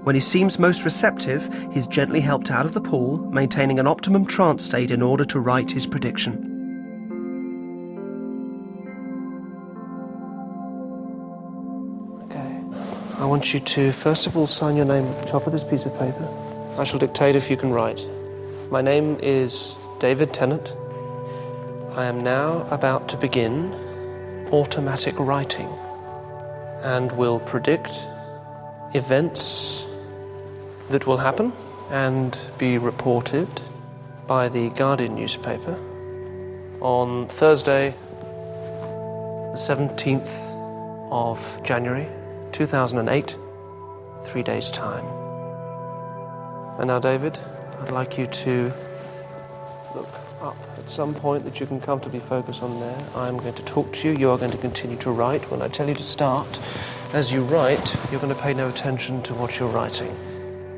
When he seems most receptive, he's gently helped out of the pool, maintaining an optimum trance state in order to write his prediction. Okay. I want you to, first of all, sign your name at the top of this piece of paper. I shall dictate if you can write. My name is David Tennant. I am now about to begin automatic writing and will predict events that will happen and be reported by the Guardian newspaper on Thursday, the 17th of January, 2008, 3 days' time. And now, David, I'd like you to look up at some point that you can comfortably focus on there. I'm going to talk to you. You are going to continue to write. When I tell you to start, as you write, you're going to pay no attention to what you're writing.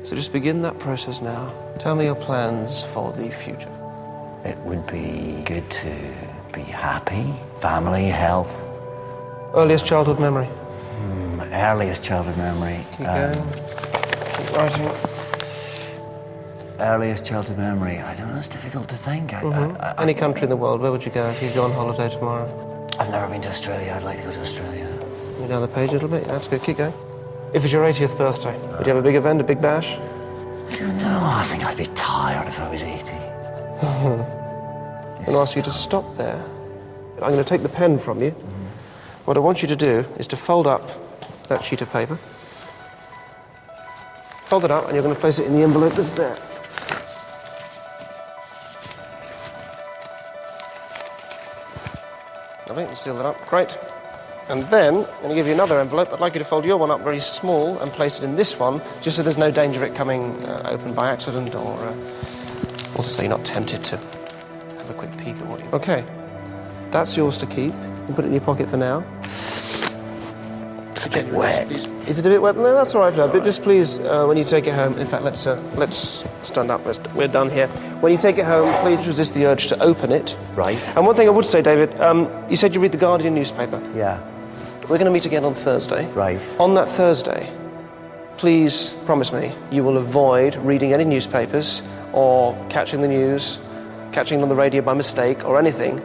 So just begin that process now. Tell me your plans for the future. It would be good to be happy, family, health. Earliest childhood memory? Earliest childhood memory. Keep going. Keep writing. Earliest childhood memory. I don't know, it's difficult to think. Any country in the world, where would you go if you go on holiday tomorrow? I've never been to Australia. I'd like to go to Australia. Go down the page a little bit. That's good. Keep going. If it's your 80th birthday, would you have a big event, a big bash? I don't know. I think I'd be tired if I was 80. I'm going to ask you to stop there. I'm going to take the pen from you. What I want you to do is to fold up that sheet of paper. Fold it up, and you're going to place it in the envelope that's there. Lovely, and seal that up. Great. And then, I'm going to give you another envelope. I'd like you to fold your one up very small and place it in this one, just so there's no danger of it coming open by accident, or also so you're not tempted to have a quick peek at what you... Okay. That's yours to keep. You can put it in your pocket for now. It's a bit wet. Is it a bit wet? No, that's all right, Dad. But just please, when you take it home... In fact, let's stand up. We're done here. When you take it home, please resist the urge to open it. Right. And one thing I would say, David, you said you read the Guardian newspaper. Yeah. We're going to meet again on Thursday. Right. On that Thursday, please promise me you will avoid reading any newspapers or catching the news, catching it on the radio by mistake or anything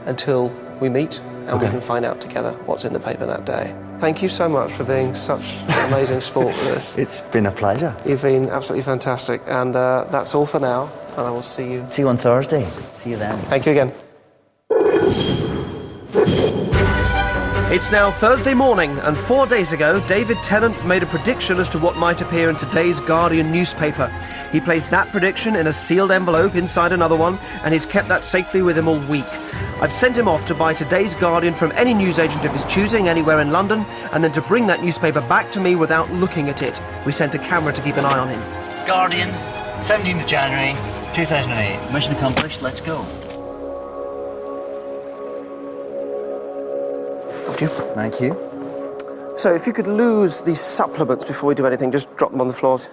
until we meet and we can find out together what's in the paper that day. Thank you so much for being such an amazing sport with us. It's been a pleasure. You've been absolutely fantastic. And that's all for now. And I will see you. See you on Thursday. See you then. Thank you again. It's now Thursday morning, and 4 days ago, David Tennant made a prediction as to what might appear in today's Guardian newspaper. He placed that prediction in a sealed envelope inside another one, and he's kept that safely with him all week. I've sent him off to buy today's Guardian from any newsagent of his choosing anywhere in London, and then to bring that newspaper back to me without looking at it. We sent a camera to keep an eye on him. Guardian, 17th of January, 2008. Mission accomplished, let's go. Thank you. So if you could lose these supplements before we do anything, just drop them on the floors.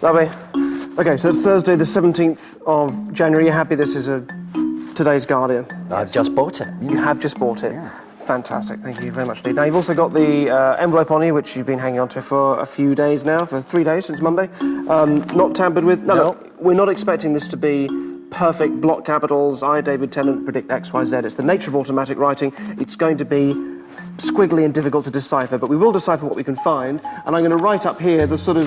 Lovely. Okay, so it's Thursday the 17th of January. You're happy this is today's Guardian? I've just bought it. You have just bought it? Yeah. Fantastic, thank you very much indeed. Now you've also got the envelope on you, which you've been hanging on to for a few days now, for 3 days since Monday. Not tampered with? No. We're not expecting this to be perfect block capitals. I, David Tennant, predict X, Y, Z. It's the nature of automatic writing. It's going to be squiggly and difficult to decipher, but we will decipher what we can find, and I'm going to write up here the sort of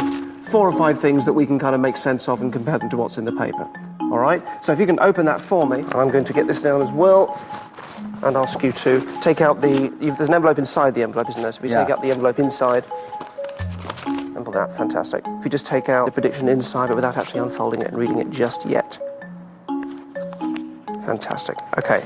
4 or 5 things that we can kind of make sense of and compare them to what's in the paper. All right? So if you can open that for me, and I'm going to get this down as well, and ask you to take out there's an envelope inside the envelope, isn't there? So if you take out the envelope inside, and pull that out, fantastic. If you just take out the prediction inside, but without actually unfolding it and reading it just yet. Fantastic. Okay.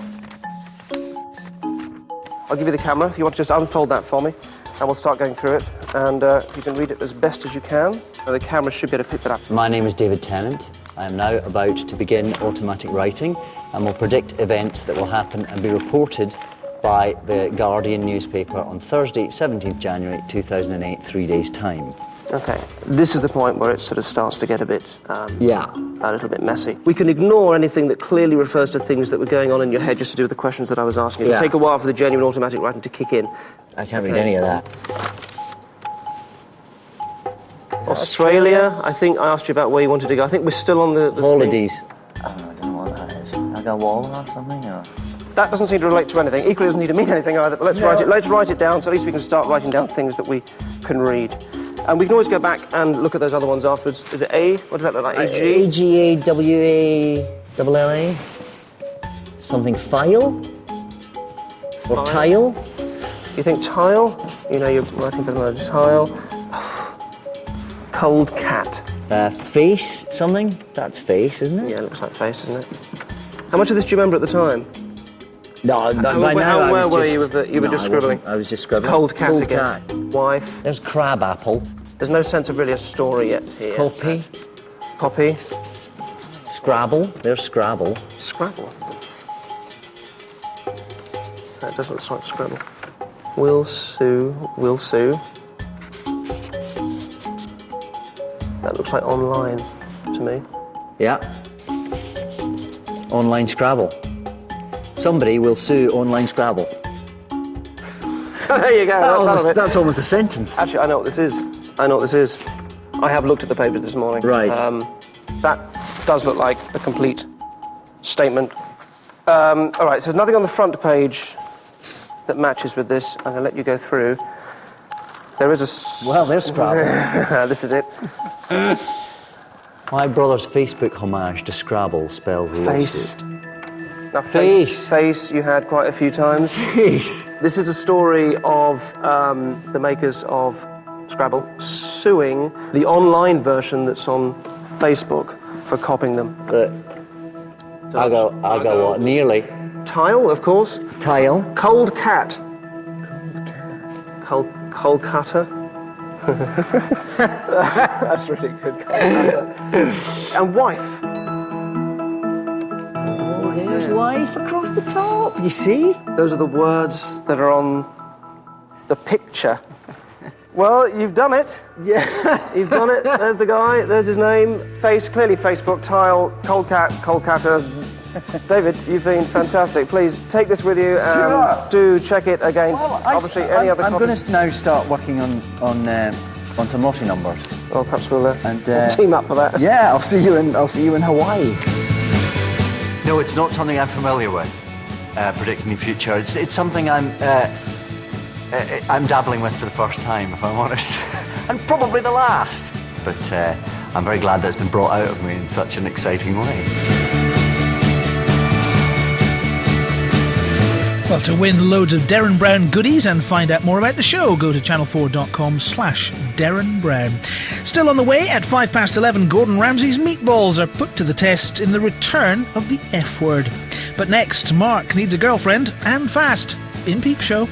I'll give you the camera if you want to just unfold that for me, and we'll start going through it. And if you can read it as best as you can, the camera should be able to pick that up. My name is David Tennant. I am now about to begin automatic writing and will predict events that will happen and be reported by the Guardian newspaper on Thursday, 17th January 2008, 3 days' time. Okay, this is the point where it sort of starts to get a bit, a little bit messy. We can ignore anything that clearly refers to things that were going on in your head just to do with the questions that I was asking. It'll take a while for the genuine automatic writing to kick in. I can't read any of that. Australia. I think I asked you about where you wanted to go. I think we're still on the Holidays. I don't know what that is. Like a wall or something, or... That doesn't seem to relate to anything. Equally, it doesn't need to mean anything either. But let's write it down, so at least we can start writing down things that we can read. And we can always go back and look at those other ones afterwards. Is it A? What does that look like? AG? AGAWALLA? Something file? Or tile? You think tile? You know, you're writing for another tile. Cold cat. Face something? That's face, isn't it? Yeah, it looks like face, doesn't it? How much of this do you remember at the time? No, by now where were you with the... You were just scribbling? I was just scribbling. Cold cat Cold again. cat. Wife. There's crab apple. There's no sense of really a story yet here. Poppy. Scrabble. There's Scrabble. Scrabble. That doesn't look like Scrabble. Will Sue. That looks like online to me. Yeah. Online Scrabble. Somebody will sue online Scrabble. There you go. That's almost a sentence. Actually, I know what this is. I have looked at the papers this morning. Right. That does look like a complete statement. All right, so there's nothing on the front page that matches with this. I'm going to let you go through. There is a... Well, there's Scrabble. This is it. My brother's Facebook homage to Scrabble spells Face. lawsuit. Now, Face. Face you had quite a few times. Face. This is a story of the makers of Scrabble suing the online version that's on Facebook for copying them. I'll go what? Nearly. Tile, of course. Tile. Cold cat. Cold cutter. That's really good. And wife. Oh, there's wife across the top, you see? Those are the words that are on the picture. Well, you've done it. Yeah. You've done it. There's the guy. There's his name. Face, clearly Facebook. Tile. Cold cat. Cold cutter. David, you've been fantastic. Please take this with you and do check it against obviously any other copies. I'm going to now start working on some lottery numbers. Well, perhaps we'll And team up for that. Yeah, I'll see you in Hawaii. No, it's not something I'm familiar with. Predicting the future. It's something I'm dabbling with for the first time, if I'm honest, and probably the last. But I'm very glad that it's been brought out of me in such an exciting way. Well, to win loads of Derren Brown goodies and find out more about the show, go to channel4.com/Derren Brown. Still on the way, at 11:05, Gordon Ramsay's meatballs are put to the test in the return of the F word. But next, Mark needs a girlfriend, and fast, in Peep Show.